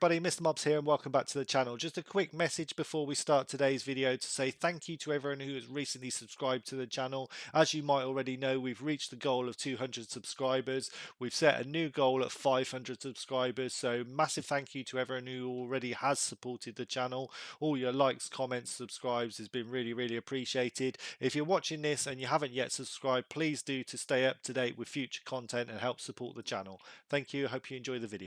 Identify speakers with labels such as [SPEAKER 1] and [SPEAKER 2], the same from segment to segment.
[SPEAKER 1] everybody, Mr. Mobs here and welcome back to the channel. Just a quick message before we start today's video to say thank you to everyone who has recently subscribed to the channel. As you might already know, we've reached the goal of 200 subscribers. We've set a new goal at 500 subscribers, so massive thank you to everyone who already has supported the channel. All your likes, comments, subscribes has been really appreciated. If you're watching this and you haven't yet subscribed, please do to stay up to date with future content and help support the channel. Thank you. Hope you enjoy the video.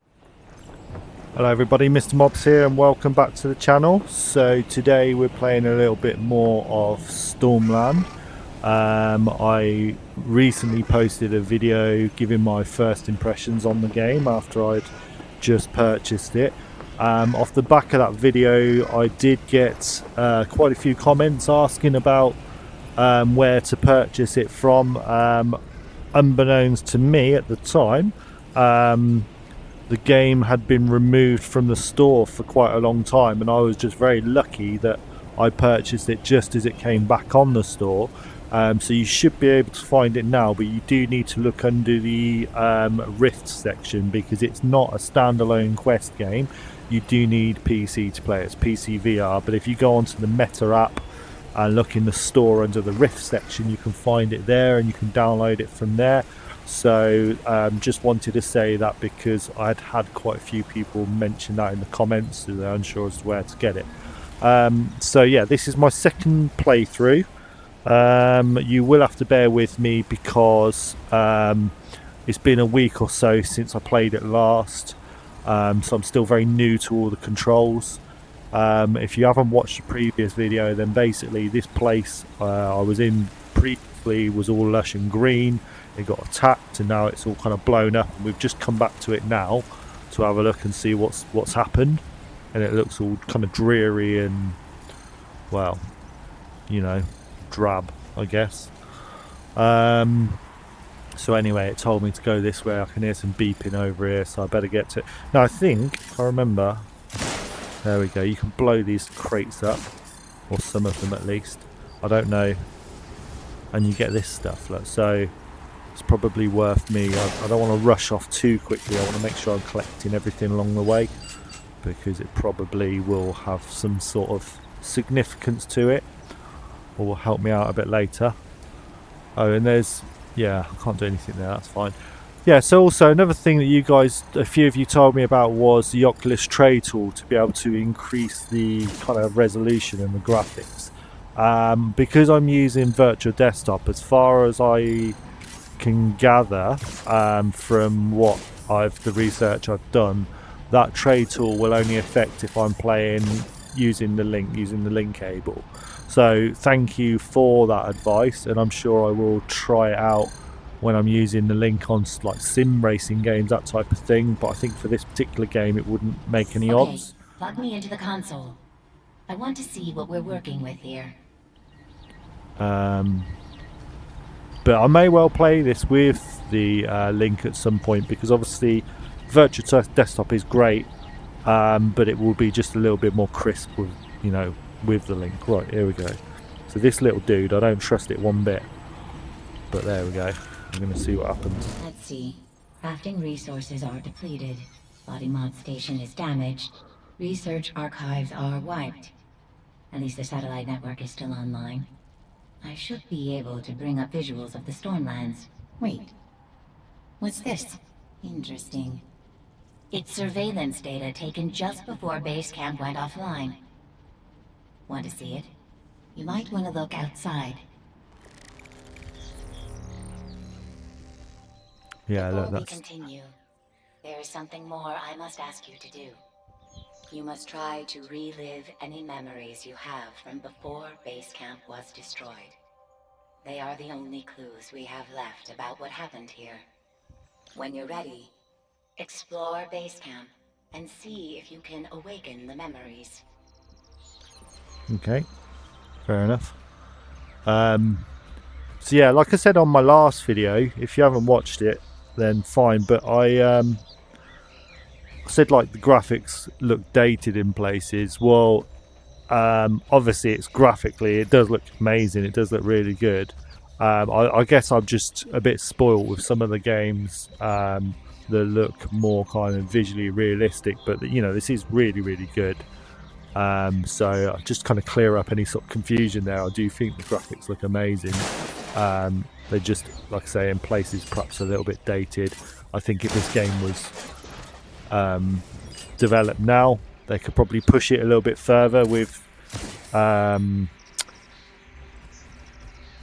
[SPEAKER 2] Hello everybody, Mr. Mobs here and welcome back to the channel. So today we're playing a little bit more of Stormland. I recently posted a video giving my first impressions on the game after I'd just purchased it. Off the back of that video I did get quite a few comments asking about where to purchase it from. Unbeknownst to me at the time, the game had been removed from the store for quite a long time, and I was just very lucky that I purchased it just as it came back on the store. So you should be able to find it now, but you do need to look under the Rift section because it's not a standalone Quest game. You do need PC to play it. It's PCVR, but if you go onto the Meta app and look in the store under the Rift section, you can find it there and you can download it from there. So just wanted to say that because I'd had quite a few people mention that in the comments, so they're unsure as to where to get it. So yeah, this is my second playthrough. You will have to bear with me because it's been a week or so since I played it last, so I'm still very new to all the controls. If you haven't watched the previous video, then basically this place I was in previously was all lush and green. It got attacked and now it's all kind of blown up, and we've just come back to it now to have a look and see what's happened, and it looks all kind of dreary and, well, you know, drab, I guess. So anyway, it told me to go this way. I can hear some beeping over here, so I better get to it. Now I think, if I remember, there we go, you can blow these crates up, or some of them at least, I don't know, and you get this stuff. Look, so it's probably worth me. I don't want to rush off too quickly. I want to make sure I'm collecting everything along the way because it probably will have some sort of significance to it or will help me out a bit later. Oh, and there's, yeah, I can't do anything there, that's fine. Yeah, so also another thing that you guys, a few of you told me about was the Oculus Tray tool to be able to increase the kind of resolution and the graphics. Because I'm using virtual desktop, as far as I can gather from what the research I've done, that tray tool will only affect if I'm playing using the link cable. So thank you for that advice, and I'm sure I will try it out when I'm using the link on like sim racing games, that type of thing. But I think for this particular game it wouldn't make any odds.
[SPEAKER 3] Plug me into the console. I want to see what we're working with here.
[SPEAKER 2] But I may well play this with the link at some point, because obviously virtual desktop is great, but it will be just a little bit more crisp with, you know, with the link. Right, here we go. So this little dude, I don't trust it one bit, but there we go. I'm going to see what happens.
[SPEAKER 3] Let's see. Crafting resources are depleted. Body mod station is damaged. Research archives are wiped. At least the satellite network is still online. I should be able to bring up visuals of the Stormlands. Wait. What's this? Interesting. It's surveillance data taken just before base camp went offline. Want to see it? You might want to look outside.
[SPEAKER 2] Yeah, look,
[SPEAKER 3] Before
[SPEAKER 2] that's...
[SPEAKER 3] we continue, there is something more I must ask you to do. You must try to relive any memories you have from before base camp was destroyed. They are the only clues we have left about what happened here. When you're ready, explore base camp and see if you can awaken the memories.
[SPEAKER 2] Okay, fair enough. So yeah, like I said on my last video, if you haven't watched it, then fine. But I said like the graphics look dated in places. Well, obviously it's graphically, it does look amazing, it does look really good. I guess I'm just a bit spoiled with some of the games that look more kind of visually realistic, but you know, this is really, really good. So just kind of clear up any sort of confusion there. I do think the graphics look amazing. They're just, like I say, in places perhaps a little bit dated. I think if this game was developed now, they could probably push it a little bit further with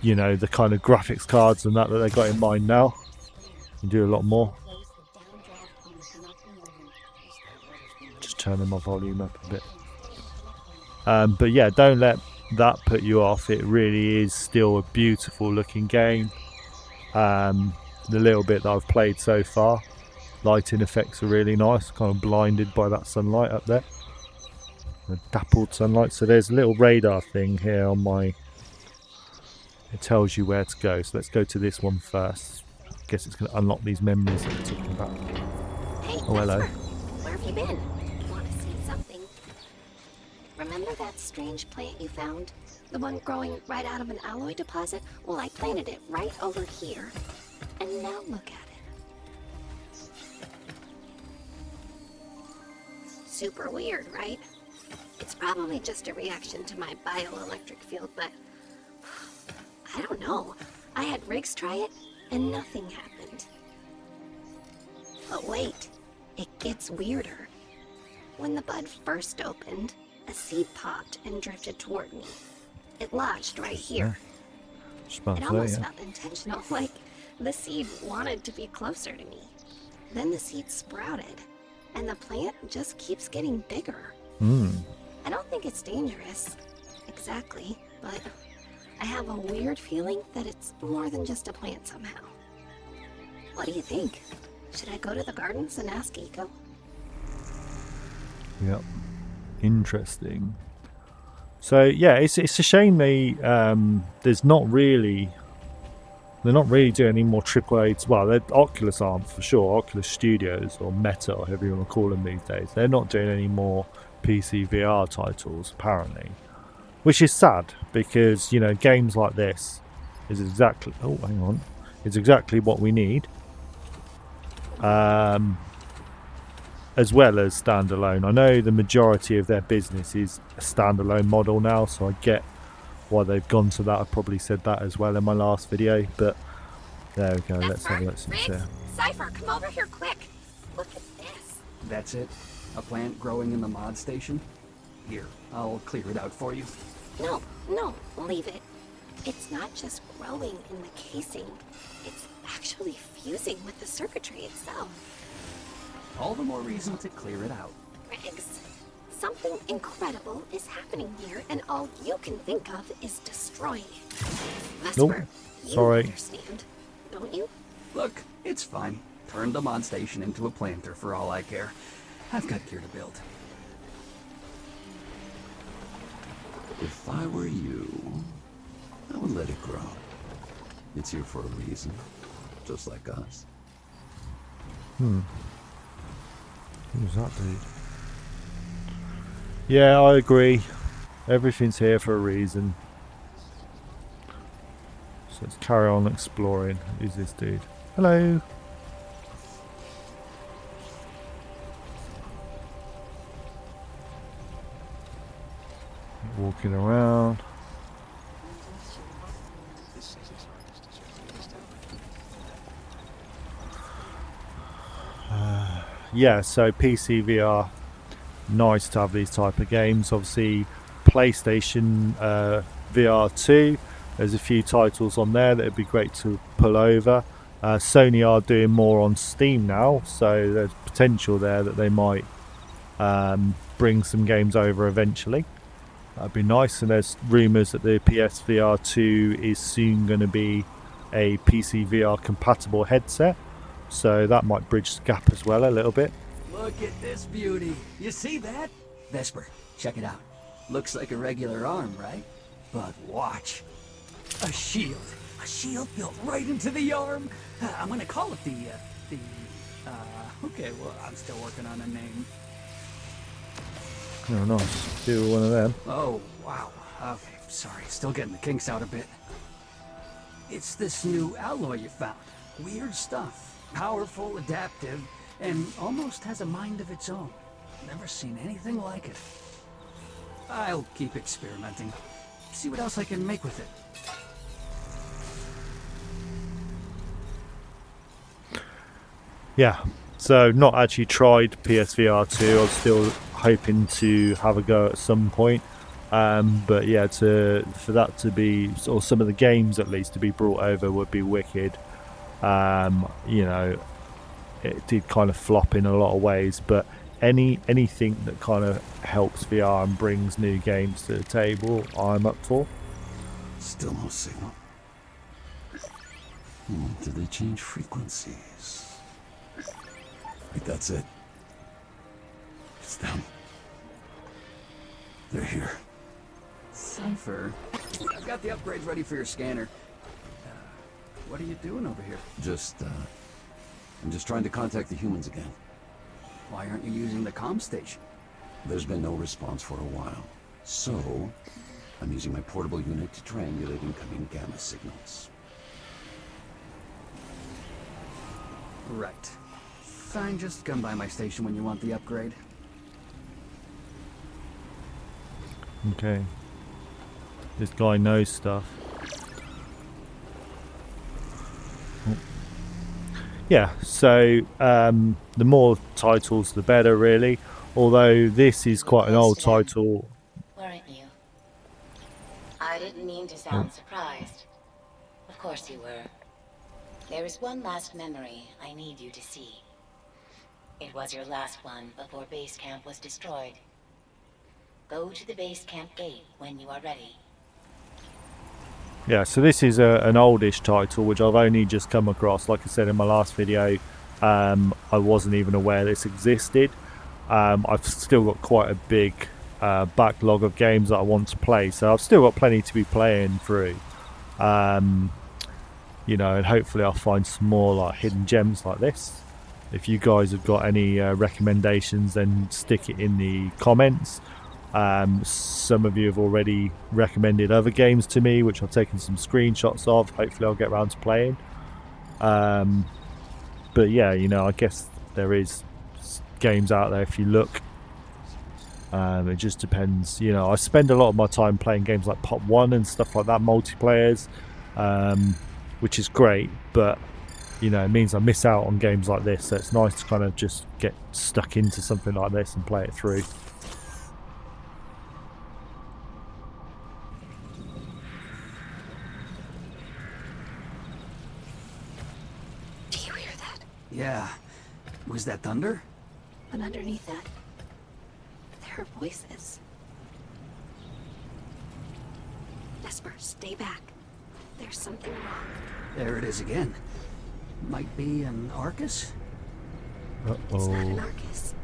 [SPEAKER 2] you know, the kind of graphics cards and that they got in mind now, and do a lot more. Just turning my volume up a bit. But yeah, don't let that put you off. It really is still a beautiful looking game. The little bit that I've played so far, lighting effects are really nice, kind of blinded by that sunlight up there, the dappled sunlight. So there's a little radar thing here on my, it tells you where to go, so let's go to this one first. I guess it's going to unlock these memories that we're talking about.
[SPEAKER 4] Hey,
[SPEAKER 2] Oh, hello.
[SPEAKER 4] Where have you been? Want to see something? Remember that strange plant you found? The one growing right out of an alloy deposit? Well, I planted it right over here. And now look at it. Super weird, right? It's probably just a reaction to my bioelectric field, but I don't know. I had Riggs try it, and nothing happened. But wait, it gets weirder. When the bud first opened, a seed popped and drifted toward me. It lodged right here. It almost felt intentional, like the seed wanted to be closer to me. Then the seed sprouted, and the plant just keeps getting bigger. I don't think it's dangerous, exactly, but I have a weird feeling that it's more than just a plant somehow. What do you think? Should I go to the gardens and ask Eco?
[SPEAKER 2] Yep. Interesting. So yeah, it's a shame they're not really doing any more AAA. Well, Oculus aren't for sure. Oculus Studios or Meta, or however you want to call them these days. They're not doing any more PCVR titles apparently, which is sad because, you know, games like this is exactly it's exactly what we need. As well as standalone. I know the majority of their business is a standalone model now, so I get why they've gone to that. I probably said that as well in my last video, but there we go. Let's have a look.
[SPEAKER 4] Cypher, come over here quick. Look at this.
[SPEAKER 5] That's it? A plant growing in the mod station? Here, I'll clear it out for you.
[SPEAKER 4] No, leave it. It's not just growing in the casing. It's actually fusing with the circuitry itself.
[SPEAKER 5] All the more reason to clear it out.
[SPEAKER 4] Riggs, something incredible is happening here, and all you can think of is destroying it. Vesper,
[SPEAKER 2] sorry.
[SPEAKER 4] You understand, don't you?
[SPEAKER 5] Look, it's fine. Turn the mod station into a planter for all I care. I've got gear to build.
[SPEAKER 6] If I were you, I would let it grow. It's here for a reason, just like us.
[SPEAKER 2] Who's that dude? Yeah, I agree. Everything's here for a reason. So let's carry on exploring. Who's this dude? Hello. Walking around. Yeah, so PCVR, nice to have these type of games. Obviously, PlayStation VR 2, there's a few titles on there that would be great to pull over. Sony are doing more on Steam now, so there's potential there that they might bring some games over eventually. That'd be nice. And there's rumours that the PSVR 2 is soon going to be a PCVR compatible headset. So that might bridge the gap as well a little bit.
[SPEAKER 5] Look at this beauty. You see that? Vesper, check it out. Looks like a regular arm, right? But watch. A shield. A shield built right into the arm. I'm gonna call it okay, well, I'm still working on a name.
[SPEAKER 2] Oh, nice. Do one of them.
[SPEAKER 5] Oh, wow. Okay, sorry. Still getting the kinks out a bit. It's this new alloy you found. Weird stuff. Powerful, adaptive, and almost has a mind of its own. Never seen anything like it. I'll keep experimenting. See what else I can make with it.
[SPEAKER 2] Yeah, so not actually tried PSVR 2. I was still hoping to have a go at some point. But yeah, for that to be, or some of the games at least to be brought over would be wicked. You know, it did kind of flop in a lot of ways, but anything that kind of helps VR and brings new games to the table, I'm up for.
[SPEAKER 6] Still no signal. Did they change frequencies? Wait, that's it. It's them. They're here.
[SPEAKER 5] Cypher, I've got the upgrades ready for your scanner. What are you doing over here?
[SPEAKER 6] I'm just trying to contact the humans again.
[SPEAKER 5] Why aren't you using the comm station?
[SPEAKER 6] There's been no response for a while. So, I'm using my portable unit to triangulate incoming gamma signals.
[SPEAKER 5] Right. Fine, just come by my station when you want the upgrade.
[SPEAKER 2] Okay. This guy knows stuff. Oh. Yeah, so the more titles the better, really. Although this is quite an old title.
[SPEAKER 3] Weren't you? I didn't mean to sound surprised. Of course you were. There is one last memory I need you to see. It was your last one before base camp was destroyed. Go to the base camp gate when you are ready.
[SPEAKER 2] Yeah, so this is an oldish title which I've only just come across. Like I said in my last video, I wasn't even aware this existed. I've still got quite a big backlog of games that I want to play, so I've still got plenty to be playing through. You know, and hopefully I'll find some more like hidden gems like this. If you guys have got any recommendations, then stick it in the comments. Some of you have already recommended other games to me, which I've taken some screenshots of. Hopefully I'll get around to playing. But yeah, you know, I guess there is games out there if you look. It just depends. You know, I spend a lot of my time playing games like Pop 1 and stuff like that, multiplayers, which is great, but you know, it means I miss out on games like this, so it's nice to kind of just get stuck into something like this and play it through.
[SPEAKER 4] Do you hear that?
[SPEAKER 5] Yeah. Was that thunder?
[SPEAKER 4] But underneath that, there are voices. Vesper, stay back. There's something wrong.
[SPEAKER 5] There it is again. Might be an Arcus?
[SPEAKER 4] It's not an Arcus.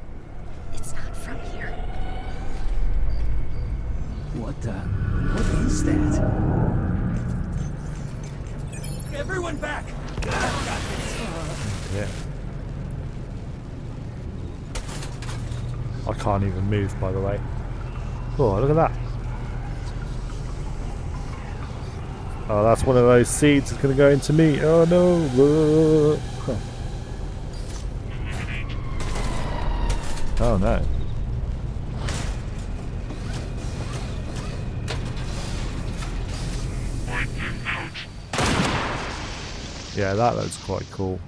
[SPEAKER 4] It's not from here.
[SPEAKER 5] What is that? Everyone back!
[SPEAKER 2] Yeah. I can't even move, by the way. Oh, look at that. Oh, that's one of those seeds that's going to go into me. Oh no. Huh. Oh no. Yeah, that looks quite cool.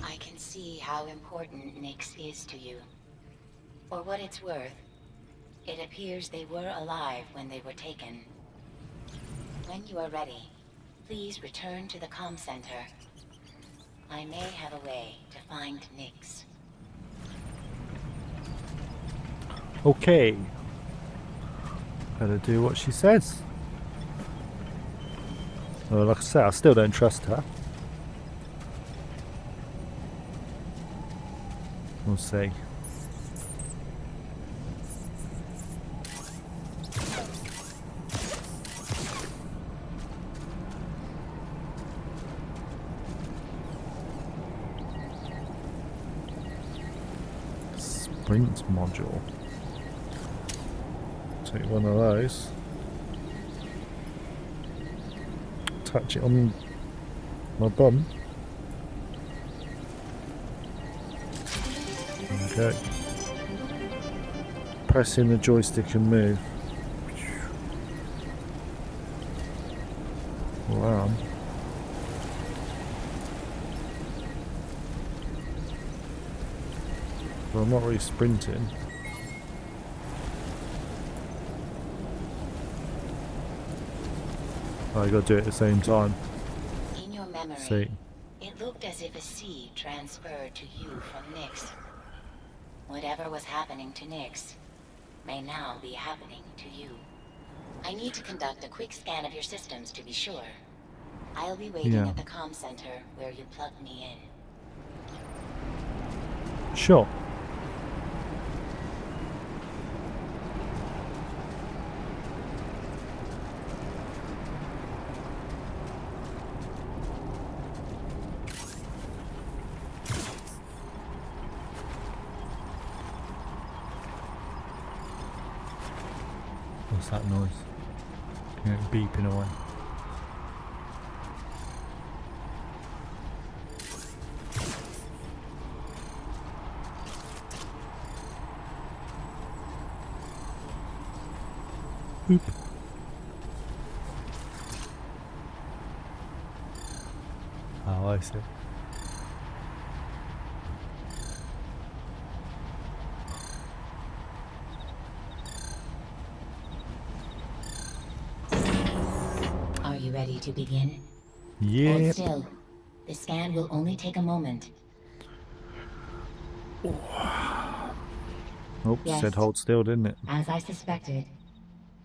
[SPEAKER 3] I can see how important Nyx is to you. For what it's worth, it appears they were alive when they were taken. When you are ready, please return to the comm center. I may have a way to find Nyx.
[SPEAKER 2] Okay. Better do what she says. Well, like I said, I still don't trust her. We'll see. Sprint module. Take one of those. touch it on my bum. Okay. Pressing the joystick and move. Wow. Well, I'm not really sprinting. Oh, I got to do it at the same time.
[SPEAKER 3] In your memory,
[SPEAKER 2] See.
[SPEAKER 3] it looked as if a seed transferred to you from Nyx. Whatever was happening to Nyx may now be happening to you. I need to conduct a quick scan of your systems to be sure. I'll be waiting
[SPEAKER 2] Yeah.
[SPEAKER 3] at the comm center where you plugged me in.
[SPEAKER 2] Sure. What's that noise? Yeah, beeping away. Boop. Oh, I see.
[SPEAKER 3] Are you ready to begin?
[SPEAKER 2] Yeah.
[SPEAKER 3] Hold still. The scan will only take a moment.
[SPEAKER 2] Oh,
[SPEAKER 3] Yes.
[SPEAKER 2] said hold still, didn't it?
[SPEAKER 3] As I suspected,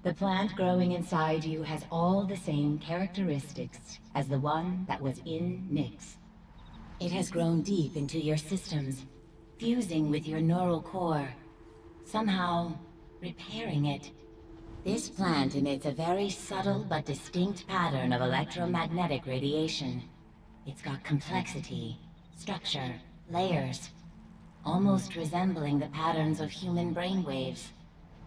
[SPEAKER 3] the plant growing inside you has all the same characteristics as the one that was in Nyx. It has grown deep into your systems, fusing with your neural core, somehow repairing it. This plant emits a very subtle but distinct pattern of electromagnetic radiation. It's got complexity, structure, layers, almost resembling the patterns of human brainwaves.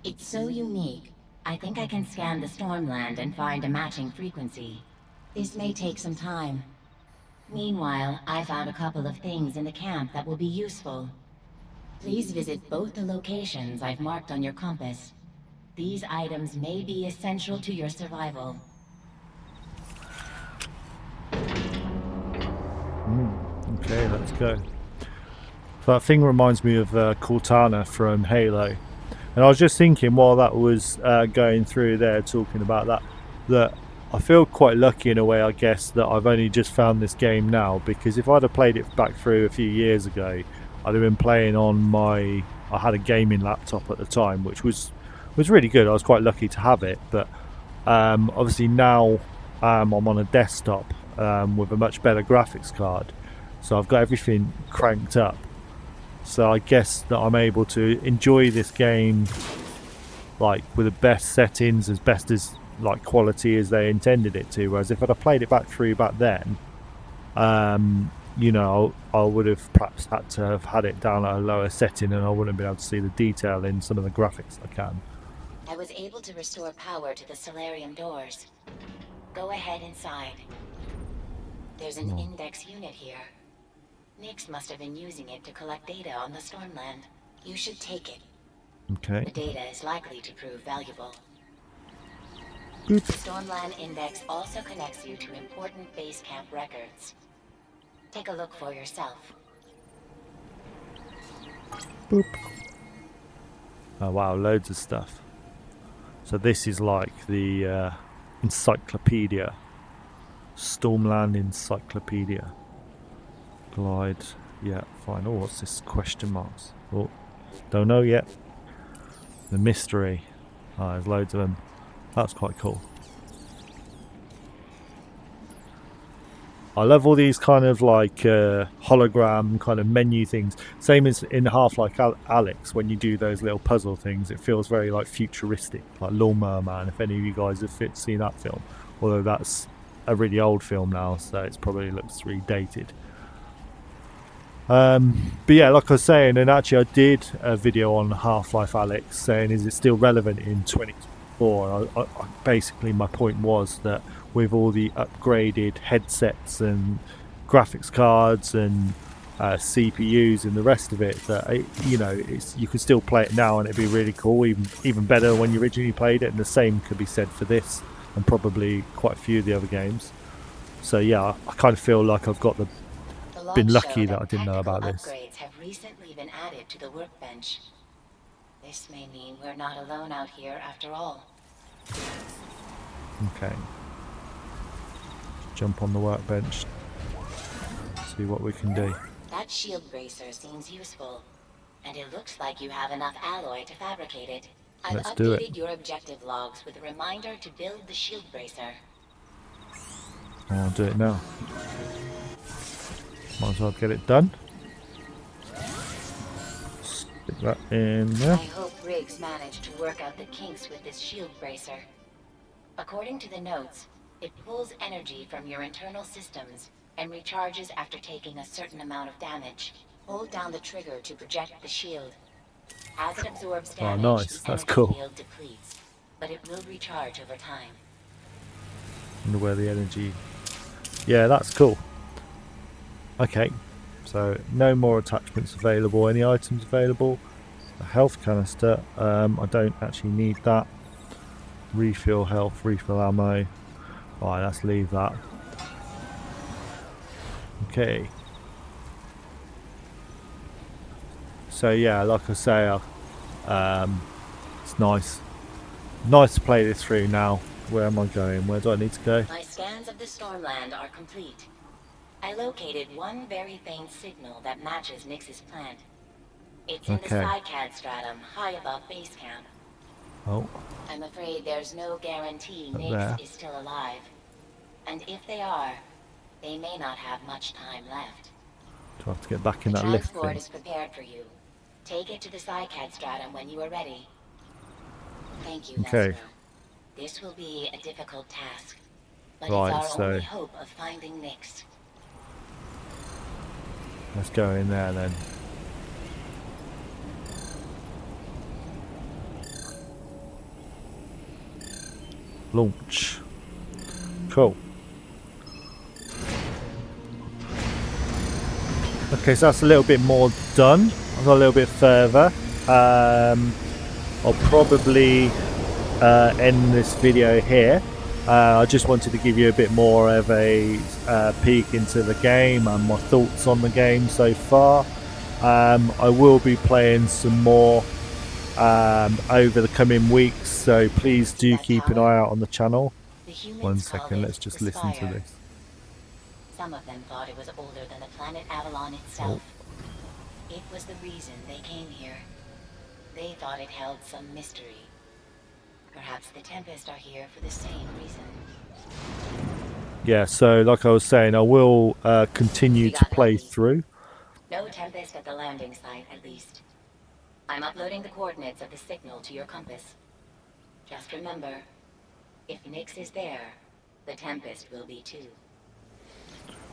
[SPEAKER 3] It's so unique, I think I can scan the Stormland and find a matching frequency. This may take some time. Meanwhile, I found a couple of things in the camp that will be useful. Please visit both the locations I've marked on your compass. These items may be essential to your survival.
[SPEAKER 2] Okay, let's go. So that thing reminds me of Cortana from Halo. And I was just thinking while that was going through there, talking about that I feel quite lucky in a way, I guess, that I've only just found this game now, because if I'd have played it back through a few years ago, I'd have been playing on I had a gaming laptop at the time, which was really good. I was quite lucky to have it, but obviously now I'm on a desktop with a much better graphics card, so I've got everything cranked up. So I guess that I'm able to enjoy this game like with the best settings, as best as like quality as they intended it to. Whereas if I'd have played it back then, you know, I would have perhaps had to have had it down at a lower setting, and I wouldn't be able to see the detail in some of the graphics I can.
[SPEAKER 3] I was able to restore power to the solarium doors. Go ahead inside. There's an index unit here. Nyx must have been using it to collect data on the Stormland. You should take it.
[SPEAKER 2] Okay.
[SPEAKER 3] The data is likely to prove valuable.
[SPEAKER 2] Boop.
[SPEAKER 3] The Stormland Index also connects you to important base camp records. Take a look for yourself.
[SPEAKER 2] Boop. Oh wow, loads of stuff. So this is like the encyclopedia. Stormland Encyclopedia. Glide. Yeah, fine. Oh, what's this? Question marks. Oh, don't know yet. The mystery. Oh, there's loads of them. That's quite cool. I love all these kind of like hologram kind of menu things. Same as in Half-Life Alyx, when you do those little puzzle things, it feels very like futuristic, like Lawnmower Man, if any of you guys have seen that film. Although that's a really old film now, so it probably looks really dated. But yeah, like I was saying, and actually I did a video on Half-Life Alyx saying, is it still relevant in before. Basically, my point was that with all the upgraded headsets and graphics cards and CPUs and the rest of it, that you know, you can still play it now and it'd be really cool, even better than when you originally played it. And the same could be said for this and probably quite a few of the other games. So yeah, I kind of feel like I've got been lucky that I didn't know about this.
[SPEAKER 3] Upgrades have recently been added to the workbench. This may mean we're not alone out here after all.
[SPEAKER 2] Okay. Jump on the workbench. See what we can do.
[SPEAKER 3] That shield bracer seems useful, and it looks like you have enough alloy to fabricate it. I've
[SPEAKER 2] Let's do it.
[SPEAKER 3] updated your objective logs with a reminder to build the shield bracer.
[SPEAKER 2] I'll do it now. Might as well get it done. Stick that in there.
[SPEAKER 3] I hope Riggs managed to work out the kinks with this shield bracer. According to the notes, it pulls energy from your internal systems and recharges after taking a certain amount of damage. Hold down the trigger to project the shield. As it absorbs damage,
[SPEAKER 2] nice.
[SPEAKER 3] the
[SPEAKER 2] That's
[SPEAKER 3] energy
[SPEAKER 2] cool.
[SPEAKER 3] field depletes, but it will recharge over time.
[SPEAKER 2] Wonder where the energy... Yeah, that's cool. Okay, so no more attachments available. Any items available? A health canister. I don't actually need that. Refill health, refill ammo. Alright, let's leave that. Okay. So yeah, like I say, it's nice to play this through now. Where am I going? Where do I need to go?
[SPEAKER 3] My scans of the Stormland are complete. I located one very faint signal that matches Nyx's plant. It's in the Psycad stratum, high above base camp.
[SPEAKER 2] Oh,
[SPEAKER 3] I'm afraid there's no guarantee
[SPEAKER 2] Up
[SPEAKER 3] Nyx
[SPEAKER 2] there.
[SPEAKER 3] is still alive. And if they are, they may not have much time left.
[SPEAKER 2] do I have to get back in
[SPEAKER 3] The
[SPEAKER 2] that lift
[SPEAKER 3] transport
[SPEAKER 2] thing?
[SPEAKER 3] is prepared for you. Take it to the Psycad stratum when you are ready. Thank you,
[SPEAKER 2] Okay.
[SPEAKER 3] Vesper. This will be a difficult task, but
[SPEAKER 2] Right,
[SPEAKER 3] it's our
[SPEAKER 2] so-
[SPEAKER 3] only hope of finding Nyx.
[SPEAKER 2] Let's go in there then. Launch. Cool. Okay, so that's a little bit more done. I've got a little bit further. I'll probably end this video here. I just wanted to give you a bit more of a peek into the game and my thoughts on the game so far. I will be playing some more over the coming weeks, so please do keep an eye out on the channel.
[SPEAKER 3] The humans
[SPEAKER 2] 1
[SPEAKER 3] called
[SPEAKER 2] second,
[SPEAKER 3] it
[SPEAKER 2] let's just
[SPEAKER 3] the
[SPEAKER 2] listen to
[SPEAKER 3] Spire.
[SPEAKER 2] this.
[SPEAKER 3] Some of them thought it was older than the planet Avalon itself. It was the reason they came here. They thought it held some mystery. Perhaps the Tempest are here for the same reason.
[SPEAKER 2] Yeah, so like I was saying, I will continue to play through.
[SPEAKER 3] No Tempest at the landing site, at least. I'm uploading the coordinates of the signal to your compass. Just remember, if Nyx is there, the Tempest will be too.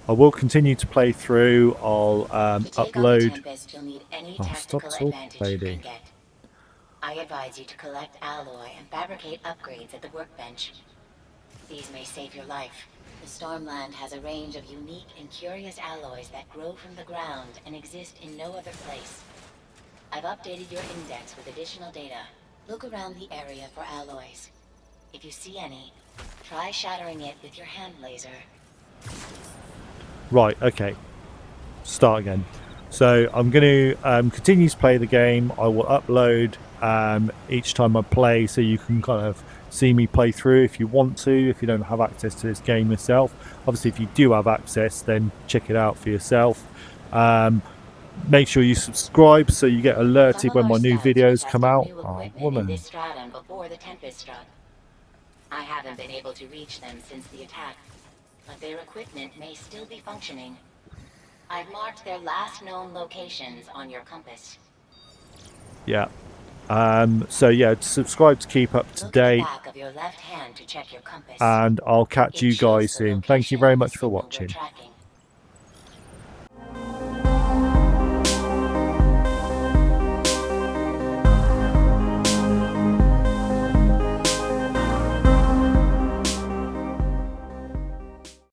[SPEAKER 2] I will continue to play through. I'll
[SPEAKER 3] To take on the
[SPEAKER 2] upload.
[SPEAKER 3] Tempest, you'll need any
[SPEAKER 2] Oh,
[SPEAKER 3] tactical
[SPEAKER 2] stop talking,
[SPEAKER 3] advantage you
[SPEAKER 2] lady.
[SPEAKER 3] can get. I advise you to collect alloy and fabricate upgrades at the workbench. These may save your life. The Stormland has a range of unique and curious alloys that grow from the ground and exist in no other place. I've updated your index with additional data. Look around the area for alloys. If you see any, try shattering it with your hand laser.
[SPEAKER 2] Right, okay. Start again. So I'm going to continue to play the game. I will upload each time I play, so you can kind of see me play through if you want to, if you don't have access to this game yourself. Obviously, if you do have access, then check it out for yourself. Make sure you subscribe so you get alerted when my new videos come out. Oh,
[SPEAKER 3] In
[SPEAKER 2] woman.
[SPEAKER 3] this stratum before the Tempest struck. I haven't been able to reach them since the attack, but their equipment may still be functioning. I've marked their last known locations on your compass.
[SPEAKER 2] Yeah. So yeah, subscribe to keep up to
[SPEAKER 3] Look at the
[SPEAKER 2] date,
[SPEAKER 3] back of your left hand to check your compass.
[SPEAKER 2] and I'll catch
[SPEAKER 3] It
[SPEAKER 2] you
[SPEAKER 3] shows
[SPEAKER 2] guys
[SPEAKER 3] the
[SPEAKER 2] soon. Thank you
[SPEAKER 3] location
[SPEAKER 2] very
[SPEAKER 3] of the
[SPEAKER 2] much for
[SPEAKER 3] signal we're
[SPEAKER 2] watching.
[SPEAKER 3] tracking.